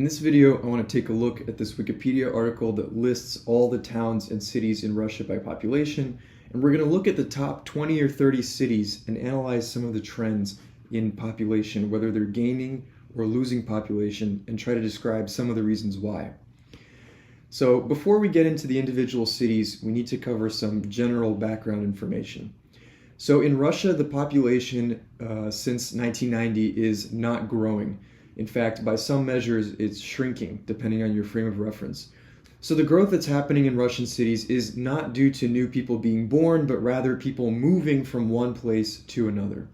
In this video, I want to take a look at this Wikipedia article that lists all the towns and cities in Russia by population, and we're going to look at the top 20 or 30 cities and analyze some of the trends in population, whether they're gaining or losing population, and try to describe some of the reasons why. So before we get into the individual cities, we need to cover some general background information. So in Russia, the population since 1990 is not growing. In fact, by some measures, it's shrinking, depending on your frame of reference. So the growth that's happening in Russian cities is not due to new people being born, but rather people moving from one place to another.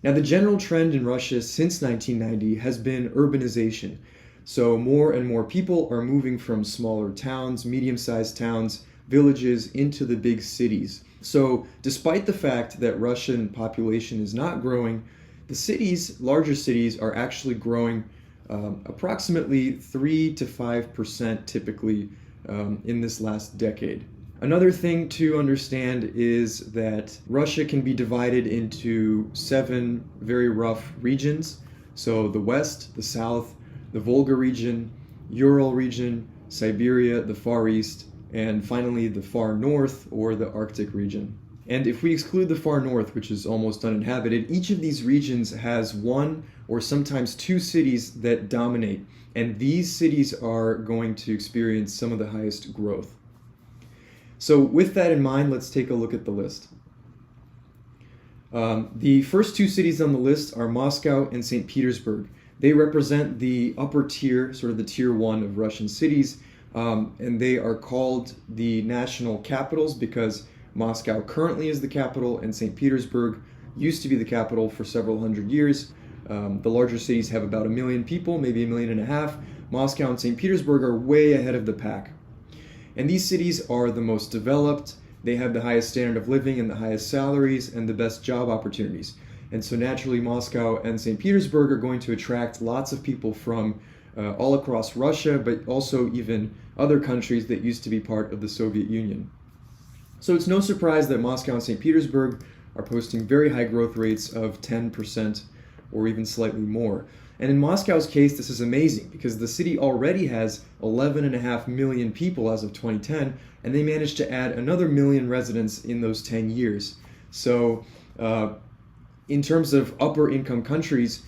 Now, the general trend in Russia since 1990 has been urbanization. So more and more people are moving from smaller towns, medium-sized towns, villages into the big cities. So despite the fact that Russian population is not growing, the cities, larger cities, are actually growing approximately 3 to 5% typically in this last decade. Another thing to understand is that Russia can be divided into 7 very rough regions. So the West, the South, the Volga region, Ural region, Siberia, the Far East, and finally the Far North or the Arctic region. And if we exclude the far north, which is almost uninhabited, each of these regions has one or sometimes 2 cities that dominate. And these cities are going to experience some of the highest growth. So with that in mind, let's take a look at the list. The first 2 cities on the list are Moscow and St. Petersburg. They represent the upper tier, sort of the tier 1 of Russian cities. And they are called the national capitals because Moscow currently is the capital, and St. Petersburg used to be the capital for several hundred years. The larger cities have about 1 million people, maybe 1.5 million. Moscow and St. Petersburg are way ahead of the pack. And these cities are the most developed. They have the highest standard of living and the highest salaries and the best job opportunities. And so naturally, Moscow and St. Petersburg are going to attract lots of people from all across Russia, but also even other countries that used to be part of the Soviet Union. So it's no surprise that Moscow and St. Petersburg are posting very high growth rates of 10% or even slightly more. And in Moscow's case, this is amazing because the city already has 11.5 million people as of 2010, and they managed to add another million residents in those 10 years. So in terms of upper income countries,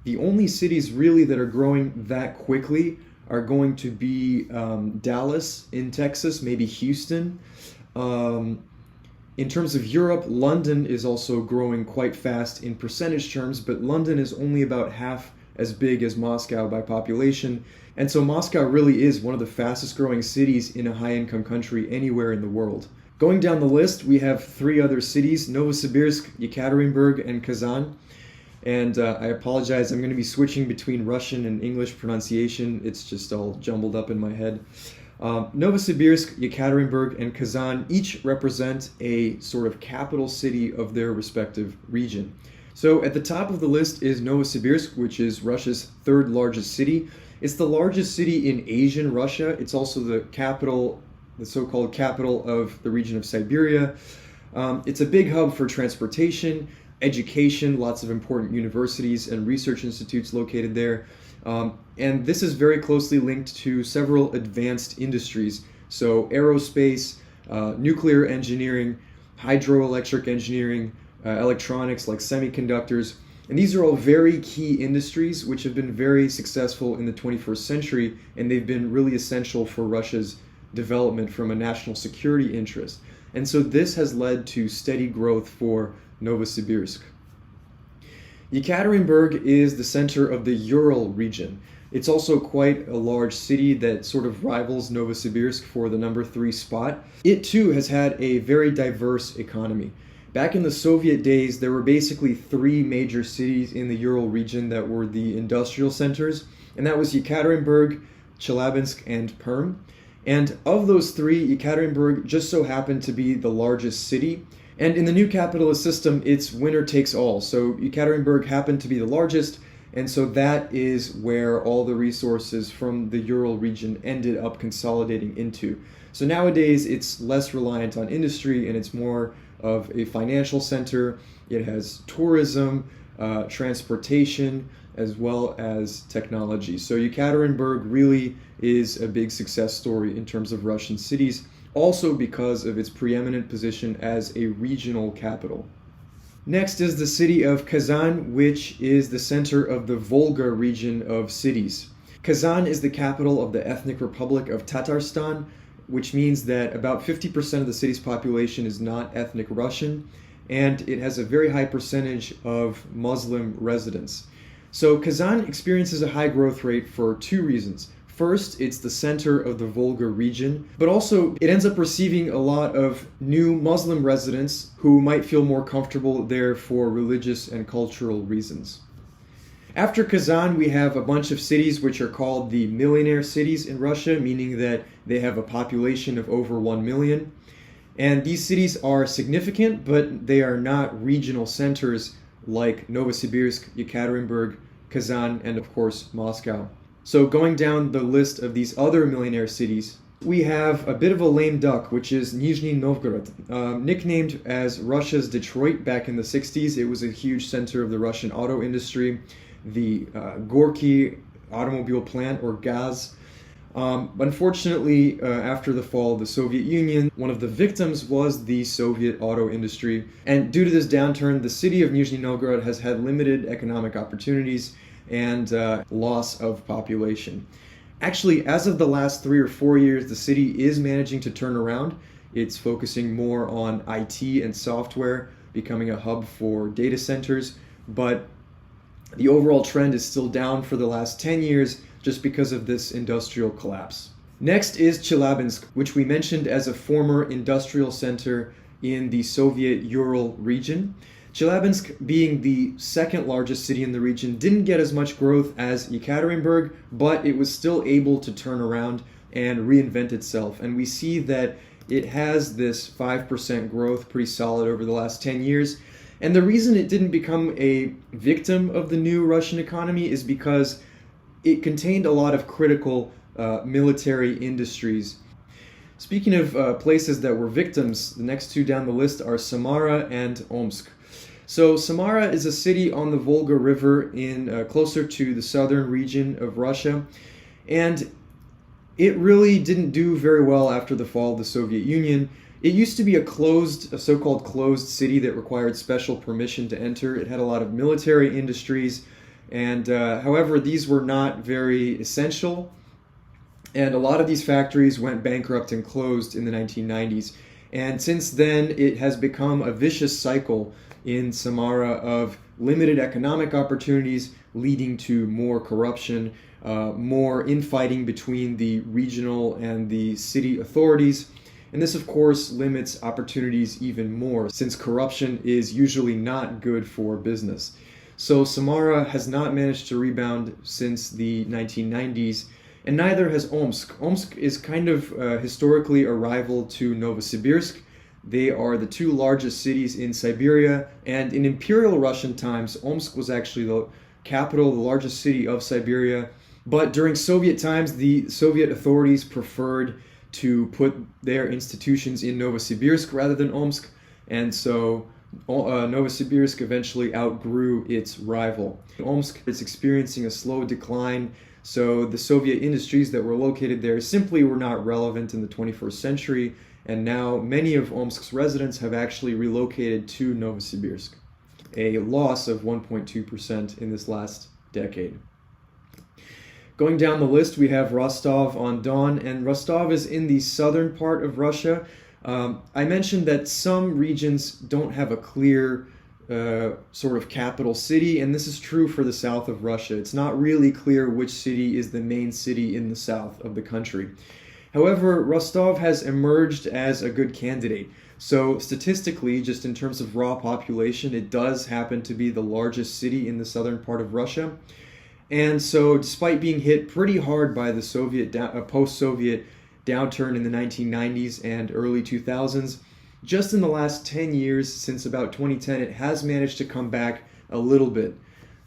the only cities really that are growing that quickly are going to be Dallas in Texas, maybe Houston. In terms of Europe, London is also growing quite fast in percentage terms, but London is only about half as big as Moscow by population. And so Moscow really is one of the fastest growing cities in a high-income country anywhere in the world. Going down the list, we have 3 other cities, Novosibirsk, Ekaterinburg, and Kazan. And I apologize, I'm going to be switching between Russian and English pronunciation. It's just all jumbled up in my head. Novosibirsk, Ekaterinburg, and Kazan each represent a sort of capital city of their respective region. So at the top of the list is Novosibirsk, which is Russia's 3rd largest city. It's the largest city in Asian Russia. It's also the capital, the so-called capital of the region of Siberia. It's a big hub for transportation, education, lots of important universities and research institutes located there. And this is very closely linked to several advanced industries. So aerospace, nuclear engineering, hydroelectric engineering, electronics like semiconductors. And these are all very key industries which have been very successful in the 21st century, and they've been really essential for Russia's development from a national security interest. And so this has led to steady growth for Novosibirsk. Ekaterinburg is the center of the Ural region. It's also quite a large city that sort of rivals Novosibirsk for the number 3 spot. It too has had a very diverse economy. Back in the Soviet days, there were basically 3 major cities in the Ural region that were the industrial centers, and that was Ekaterinburg, Chillabinsk, and Perm. And of those 3, Ekaterinburg just so happened to be the largest city. And in the new capitalist system, it's winner takes all. So Ekaterinburg happened to be the largest, and so that is where all the resources from the Ural region ended up consolidating into. So nowadays, it's less reliant on industry, and it's more of a financial center. It has tourism, transportation, as well as technology. So Ekaterinburg really is a big success story in terms of Russian cities, also because of its preeminent position as a regional capital. Next is the city of Kazan, which is the center of the Volga region of cities. Kazan is the capital of the ethnic republic of Tatarstan, which means that about 50% of the city's population is not ethnic Russian, and it has a very high percentage of Muslim residents. So Kazan experiences a high growth rate for two reasons. First, it's the center of the Volga region, but also it ends up receiving a lot of new Muslim residents who might feel more comfortable there for religious and cultural reasons. After Kazan, we have a bunch of cities which are called the Millionaire Cities in Russia, meaning that they have a population of over 1 million. And these cities are significant, but they are not regional centers like Novosibirsk, Ekaterinburg, Kazan, and of course Moscow. So going down the list of these other millionaire cities, we have a bit of a lame duck, which is Nizhny Novgorod. Nicknamed as Russia's Detroit back in the 60s, it was a huge center of the Russian auto industry. The Gorky automobile plant, or GAZ. Unfortunately, after the fall of the Soviet Union, one of the victims was the Soviet auto industry. And due to this downturn, the city of Nizhny Novgorod has had limited economic opportunities and loss of population. Actually, as of the last 3 or 4 years, the city is managing to turn around. It's focusing more on IT and software, becoming a hub for data centers, but the overall trend is still down for the last 10 years just because of this industrial collapse. Next is Chillabinsk, which we mentioned as a former industrial center in the Soviet Ural region. Chillabinsk, being the second largest city in the region, didn't get as much growth as Ekaterinburg, but it was still able to turn around and reinvent itself. And we see that it has this 5% growth, pretty solid over the last 10 years. And the reason it didn't become a victim of the new Russian economy is because it contained a lot of critical military industries. Speaking of places that were victims, the next two down the list are Samara and Omsk. So Samara is a city on the Volga River in closer to the southern region of Russia, and it really didn't do very well after the fall of the Soviet Union. It used to be a so-called closed city that required special permission to enter. It had a lot of military industries, and however, these were not very essential. And a lot of these factories went bankrupt and closed in the 1990s. And since then, it has become a vicious cycle in Samara of limited economic opportunities leading to more corruption, more infighting between the regional and the city authorities. And this, of course, limits opportunities even more, since corruption is usually not good for business. So Samara has not managed to rebound since the 1990s, and neither has Omsk. Omsk is kind of historically a rival to Novosibirsk. They are the two largest cities in Siberia, and in Imperial Russian times, Omsk was actually the capital, the largest city of Siberia. But during Soviet times, the Soviet authorities preferred to put their institutions in Novosibirsk rather than Omsk, and so Novosibirsk eventually outgrew its rival. Omsk is experiencing a slow decline, so the Soviet industries that were located there simply were not relevant in the 21st century, and now many of Omsk's residents have actually relocated to Novosibirsk, a loss of 1.2% in this last decade. Going down the list, we have Rostov-on-Don, and Rostov is in the southern part of Russia. I mentioned that some regions don't have a clear sort of capital city, and this is true for the south of Russia. It's not really clear which city is the main city in the south of the country. However, Rostov has emerged as a good candidate. So statistically, just in terms of raw population, it does happen to be the largest city in the southern part of Russia. And so despite being hit pretty hard by the post-Soviet downturn in the 1990s and early 2000s, just in the last 10 years, since about 2010, it has managed to come back a little bit.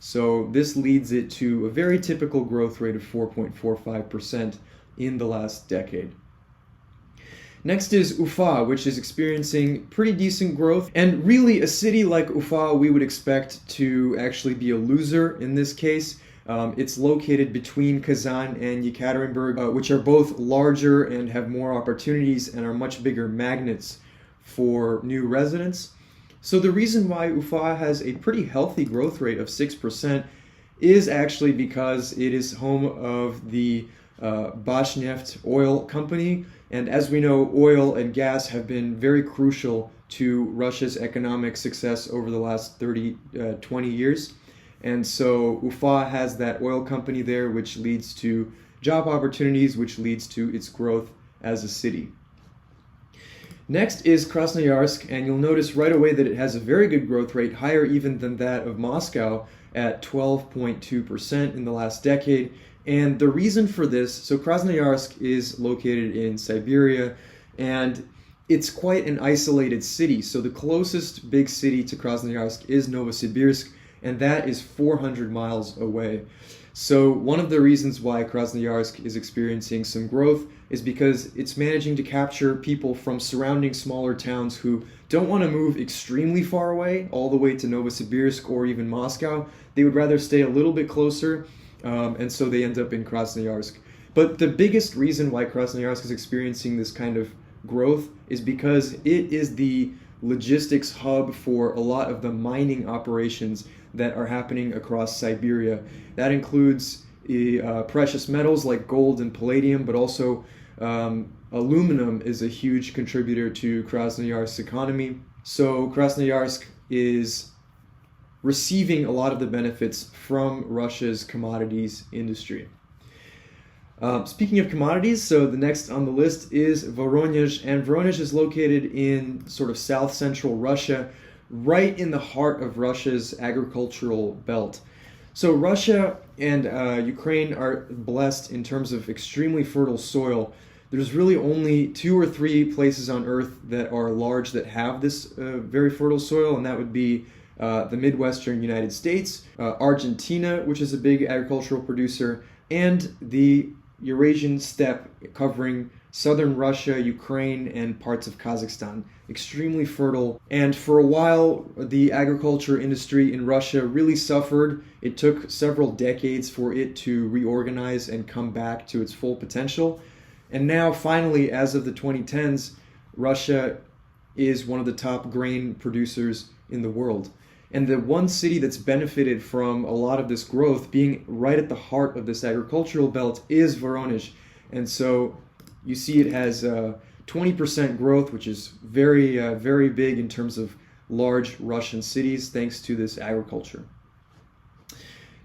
So this leads it to a very typical growth rate of 4.45% in the last decade. Next is Ufa, which is experiencing pretty decent growth. And really, a city like Ufa, we would expect to actually be a loser in this case. It's located between Kazan and Ekaterinburg, which are both larger and have more opportunities and are much bigger magnets for new residents. So the reason why Ufa has a pretty healthy growth rate of 6% is actually because it is home of the Bashneft oil company. And as we know, oil and gas have been very crucial to Russia's economic success over the last 20 years. And so Ufa has that oil company there, which leads to job opportunities, which leads to its growth as a city. Next is Krasnoyarsk, and you'll notice right away that it has a very good growth rate, higher even than that of Moscow at 12.2% in the last decade. And the reason for this, so Krasnoyarsk is located in Siberia, and it's quite an isolated city. So the closest big city to Krasnoyarsk is Novosibirsk, and that is 400 miles away. So one of the reasons why Krasnoyarsk is experiencing some growth is because it's managing to capture people from surrounding smaller towns who don't want to move extremely far away, all the way to Novosibirsk or even Moscow. They would rather stay a little bit closer, and so they end up in Krasnoyarsk. But the biggest reason why Krasnoyarsk is experiencing this kind of growth is because it is the logistics hub for a lot of the mining operations that are happening across Siberia. That includes precious metals like gold and palladium, but also aluminum is a huge contributor to Krasnoyarsk's economy. So Krasnoyarsk is receiving a lot of the benefits from Russia's commodities industry. Speaking of commodities, so the next on the list is Voronezh, and Voronezh is located in sort of south-central Russia, right in the heart of Russia's agricultural belt. So Russia and Ukraine are blessed in terms of extremely fertile soil. There's really only 2 or 3 places on Earth that are large that have this very fertile soil, and that would be the Midwestern United States, Argentina, which is a big agricultural producer, and the Eurasian steppe covering southern Russia, Ukraine, and parts of Kazakhstan. Extremely fertile. And for a while, the agriculture industry in Russia really suffered. It took several decades for it to reorganize and come back to its full potential. And now, finally, as of the 2010s, Russia is one of the top grain producers in the world. And the one city that's benefited from a lot of this growth, being right at the heart of this agricultural belt, is Voronezh. And so you see it has 20% growth, which is very, very big in terms of large Russian cities, thanks to this agriculture.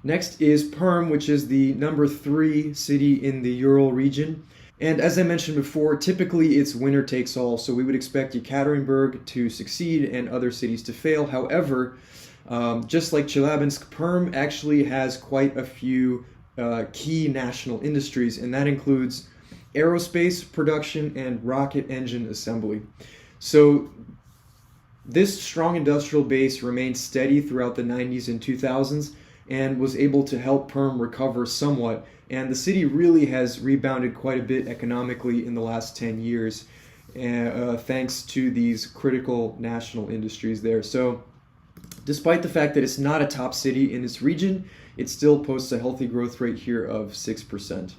Next is Perm, which is the number 3 city in the Ural region. And as I mentioned before, typically it's winner takes all, so we would expect Ekaterinburg to succeed and other cities to fail. However, just like Chillabinsk, Perm actually has quite a few key national industries, and that includes aerospace production and rocket engine assembly. So this strong industrial base remained steady throughout the 90s and 2000s and was able to help Perm recover somewhat. And the city really has rebounded quite a bit economically in the last 10 years, thanks to these critical national industries there. So despite the fact that it's not a top city in its region, it still posts a healthy growth rate here of 6%.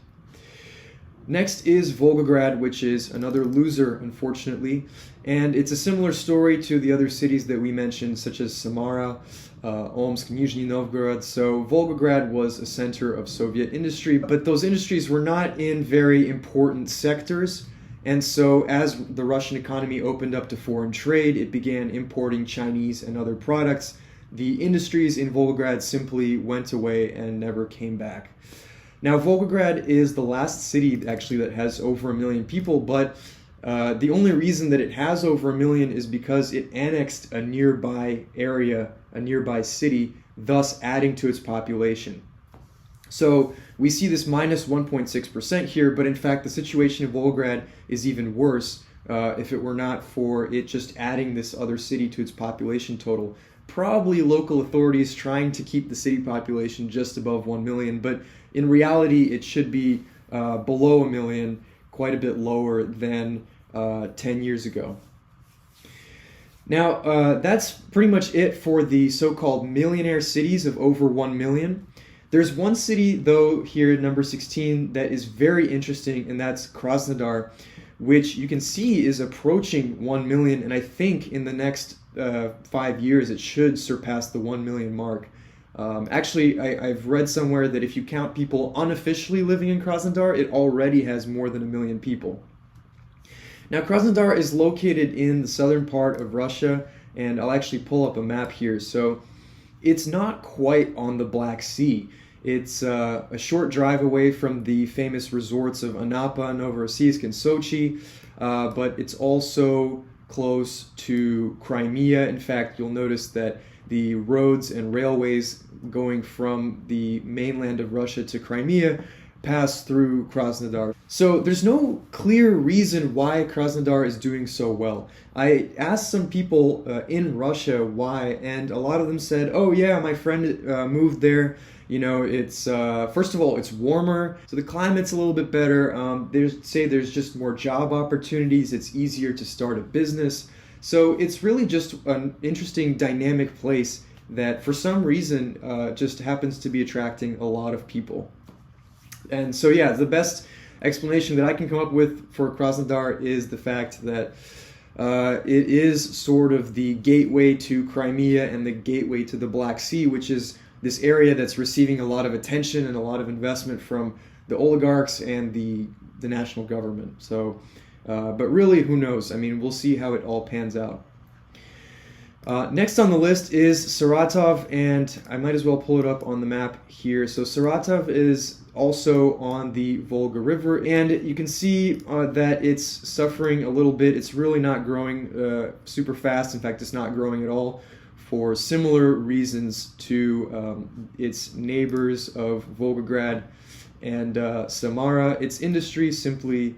Next is Volgograd, which is another loser, unfortunately. And it's a similar story to the other cities that we mentioned, such as Samara, Omsk, Nizhny Novgorod. So Volgograd was a center of Soviet industry, but those industries were not in very important sectors. And so as the Russian economy opened up to foreign trade, it began importing Chinese and other products. The industries in Volgograd simply went away and never came back. Now, Volgograd is the last city actually that has over 1 million people, but the only reason that it has over 1 million is because it annexed a nearby area, a nearby city, thus adding to its population. So we see this minus 1.6% here, but in fact the situation in Volgograd is even worse if it were not for it just adding this other city to its population total. Probably local authorities trying to keep the city population just above 1 million, but in reality it should be below 1 million, quite a bit lower than 10 years ago. Now, that's pretty much it for the so-called millionaire cities of over 1 million. There's one city, though, here at number 16 that is very interesting, and that's Krasnodar, which you can see is approaching 1 million, and I think in the next 5 years it should surpass the 1 million mark. Actually, I've read somewhere that if you count people unofficially living in Krasnodar, it already has more than 1 million people. Now, Krasnodar is located in the southern part of Russia, and I'll actually pull up a map here. So it's not quite on the Black Sea. It's a short drive away from the famous resorts of Anapa, Novosibirsk, and Sochi, but it's also close to Crimea. In fact, you'll notice that the roads and railways going from the mainland of Russia to Crimea pass through Krasnodar. So there's no clear reason why Krasnodar is doing so well. I asked some people in Russia why, and a lot of them said, oh yeah, my friend moved there. You know, it's, first of all, it's warmer, so the climate's a little bit better. There's just more job opportunities. It's easier to start a business. So it's really just an interesting, dynamic place that for some reason just happens to be attracting a lot of people. And so, yeah, the best explanation that I can come up with for Krasnodar is the fact that it is sort of the gateway to Crimea and the gateway to the Black Sea, which is this area that's receiving a lot of attention and a lot of investment from the oligarchs and the national government. So, but really, who knows? I mean, we'll see how it all pans out. Next on the list is Saratov, and I might as well pull it up on the map here. So Saratov is also on the Volga River, and you can see that it's suffering a little bit. It's really not growing super fast. In fact, it's not growing at all for similar reasons to its neighbors of Volgograd and Samara. Its industry simply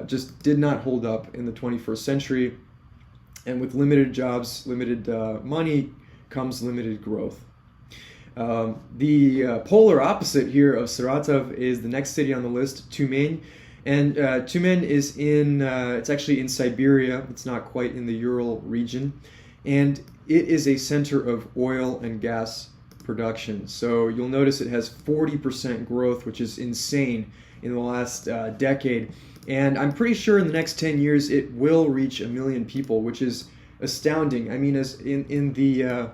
just did not hold up in the 21st century. And with limited jobs, limited money, comes limited growth. The polar opposite here of Saratov is the next city on the list, Tyumen. And Tyumen is it's actually in Siberia. It's not quite in the Ural region. And it is a center of oil and gas production. So you'll notice it has 40% growth, which is insane in the last decade. And I'm pretty sure in the next 10 years it will reach 1 million people, which is astounding. I mean, as in the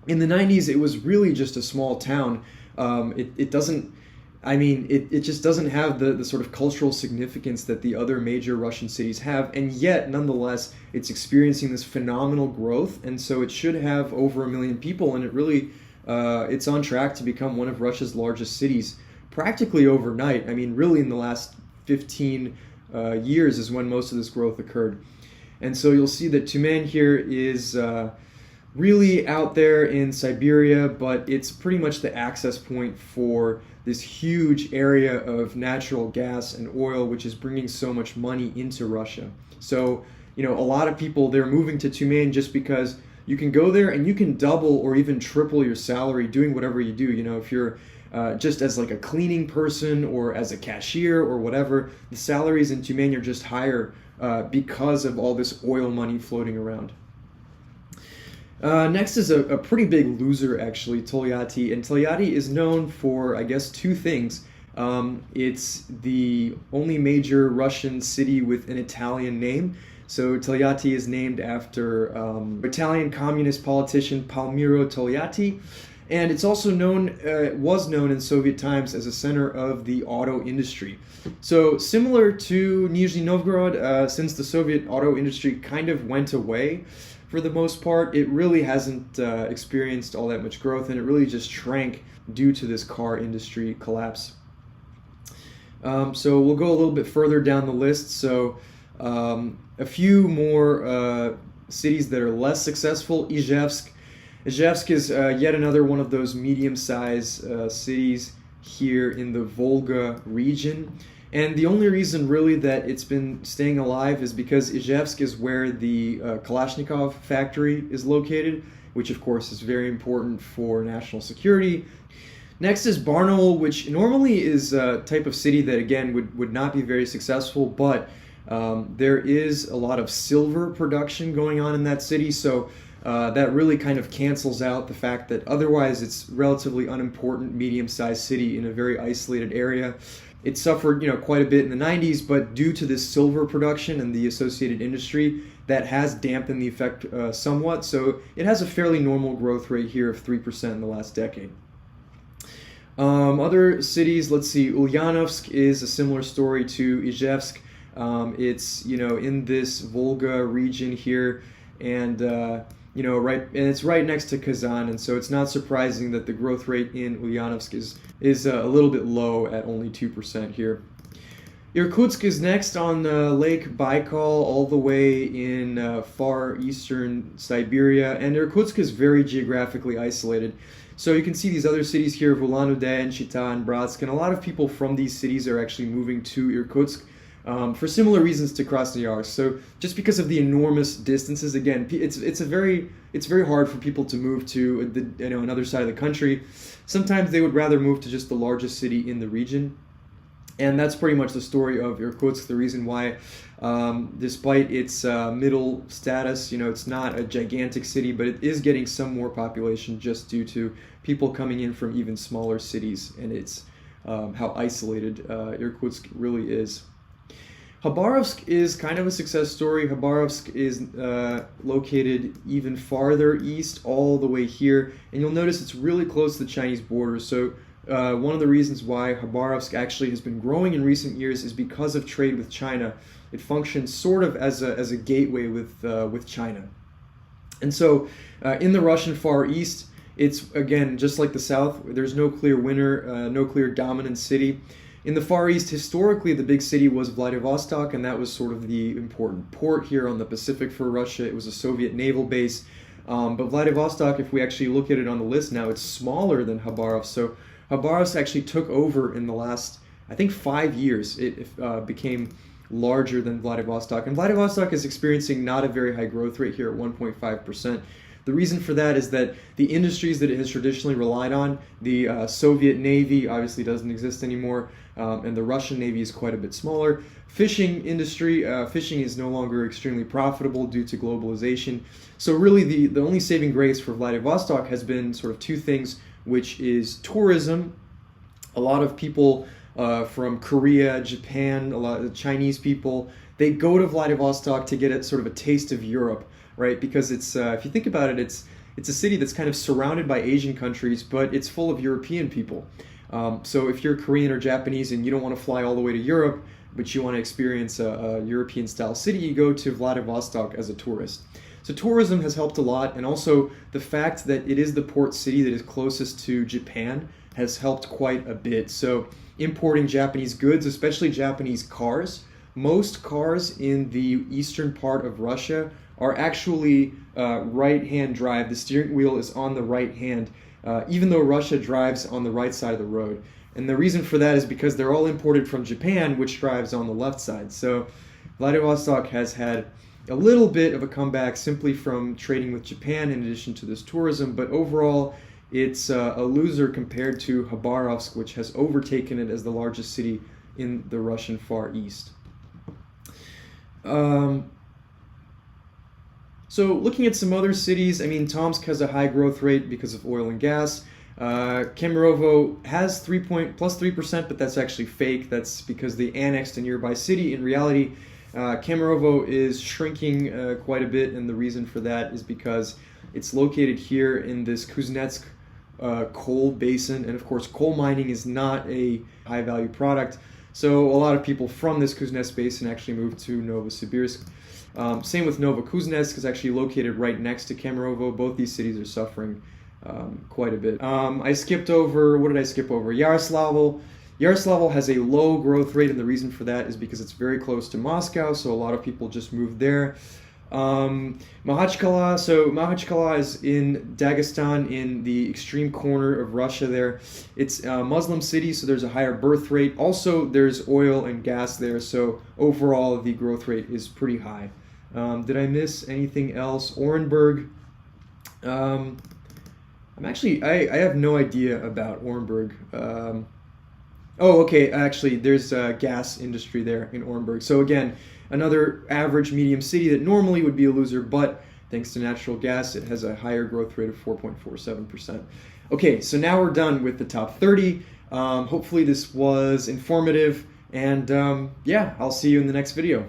90s, it was really just a small town. It doesn't. I mean, it just doesn't have the sort of cultural significance that the other major Russian cities have, and yet, nonetheless, it's experiencing this phenomenal growth, and so it should have over 1 million people, and it really, it's on track to become one of Russia's largest cities practically overnight. I mean, really in the last 15 years is when most of this growth occurred. And so you'll see that Tyumen here is really out there in Siberia, but it's pretty much the access point for this huge area of natural gas and oil, which is bringing so much money into Russia. So, you know, a lot of people, they're moving to Tyumen just because you can go there and you can double or even triple your salary doing whatever you do. You know, if you're just as like a cleaning person or as a cashier or whatever, the salaries in Tyumen are just higher because of all this oil money floating around. Next is a pretty big loser, actually, Tolyatti. And Tolyatti is known for, I guess, two things. It's the only major Russian city with an Italian name. So Tolyatti is named after Italian communist politician Palmiro Togliatti. And it's also was known in Soviet times as a center of the auto industry. So similar to Nizhny Novgorod, since the Soviet auto industry kind of went away for the most part, it really hasn't experienced all that much growth, and it really just shrank due to this car industry collapse. So we'll go a little bit further down the list. So a few more cities that are less successful. Izhevsk. Izhevsk is yet another one of those medium-sized cities here in the Volga region. And the only reason really that it's been staying alive is because Izhevsk is where the Kalashnikov factory is located, which of course is very important for national security. Next is Barnum, which normally is a type of city that again would not be very successful, but There is a lot of silver production going on in that city, so that really kind of cancels out the fact that otherwise it's relatively unimportant medium-sized city in a very isolated area. It suffered, quite a bit in the 90s, but due to this silver production and the associated industry, that has dampened the effect somewhat. So it has a fairly normal growth rate here of 3% in the last decade. Other cities, let's see, Ulyanovsk is a similar story to Izhevsk. It's, in this Volga region here, and it's right next to Kazan, and so it's not surprising that the growth rate in Ulyanovsk is a little bit low at only 2% here. Irkutsk is next on Lake Baikal, all the way in far eastern Siberia, and Irkutsk is very geographically isolated. So you can see these other cities here of Ulan-Ude and Chita and Bratsk, and a lot of people from these cities are actually moving to Irkutsk for similar reasons to Krasnoyarsk. So just because of the enormous distances, again, it's very hard for people to move to another side of the country. Sometimes they would rather move to just the largest city in the region. And that's pretty much the story of Irkutsk, the reason why, despite its middle status, it's not a gigantic city, but it is getting some more population just due to people coming in from even smaller cities, and it's how isolated Irkutsk really is. Habarovsk is kind of a success story. Habarovsk is located even farther east, all the way here, and you'll notice it's really close to the Chinese border. So one of the reasons why Habarovsk actually has been growing in recent years is because of trade with China. It functions sort of as a gateway with China. And so in the Russian Far East, it's, again, just like the South, there's no clear winner, no clear dominant city. In the Far East, historically, the big city was Vladivostok, and that was sort of the important port here on the Pacific for Russia. It was a Soviet naval base. But Vladivostok, if we actually look at it on the list now, it's smaller than Habarovsk. So Habarovsk actually took over in the last, I think, 5 years. It became larger than Vladivostok. And Vladivostok is experiencing not a very high growth rate here at 1.5%. The reason for that is that the industries that it has traditionally relied on, the Soviet Navy obviously doesn't exist anymore, and the Russian Navy is quite a bit smaller. Fishing industry, fishing is no longer extremely profitable due to globalization. So really the only saving grace for Vladivostok has been sort of two things, which is tourism. A lot of people from Korea, Japan, a lot of Chinese people, they go to Vladivostok to get sort of a taste of Europe, right? Because it's, if you think about it, it's a city that's kind of surrounded by Asian countries, but it's full of European people. So if you're Korean or Japanese and you don't want to fly all the way to Europe, but you want to experience a European-style city, you go to Vladivostok as a tourist. So tourism has helped a lot, and also the fact that it is the port city that is closest to Japan has helped quite a bit. So importing Japanese goods, especially Japanese cars, most cars in the eastern part of Russia are actually right-hand drive. The steering wheel is on the right hand, even though Russia drives on the right side of the road. And the reason for that is because they're all imported from Japan, which drives on the left side. So Vladivostok has had a little bit of a comeback simply from trading with Japan in addition to this tourism, but overall it's a loser compared to Habarovsk, which has overtaken it as the largest city in the Russian Far East. So looking at some other cities, I mean, Tomsk has a high growth rate because of oil and gas. Kemerovo has plus 3%, but that's actually fake. That's because they annexed a nearby city. In reality, Kemerovo is shrinking quite a bit, and the reason for that is because it's located here in this Kuznetsk coal basin, and of course coal mining is not a high-value product, so a lot of people from this Kuznetsk basin actually moved to Novosibirsk. Same with Novokuznetsk, is actually located right next to Kemerovo. Both these cities are suffering quite a bit. I skipped over, what did I skip over? Yaroslavl. Yaroslavl has a low growth rate, and the reason for that is because it's very close to Moscow, so a lot of people just moved there. Makhachkala, so Makhachkala is in Dagestan, in the extreme corner of Russia there. It's a Muslim city, so there's a higher birth rate. Also, there's oil and gas there, so overall the growth rate is pretty high. Did I miss anything else? Orenberg. I have no idea about Orenberg. Oh, okay. Actually, there's a gas industry there in Orenberg. So again, another average medium city that normally would be a loser, but thanks to natural gas, it has a higher growth rate of 4.47%. Okay, so now we're done with the top 30. Hopefully this was informative, and yeah, I'll see you in the next video.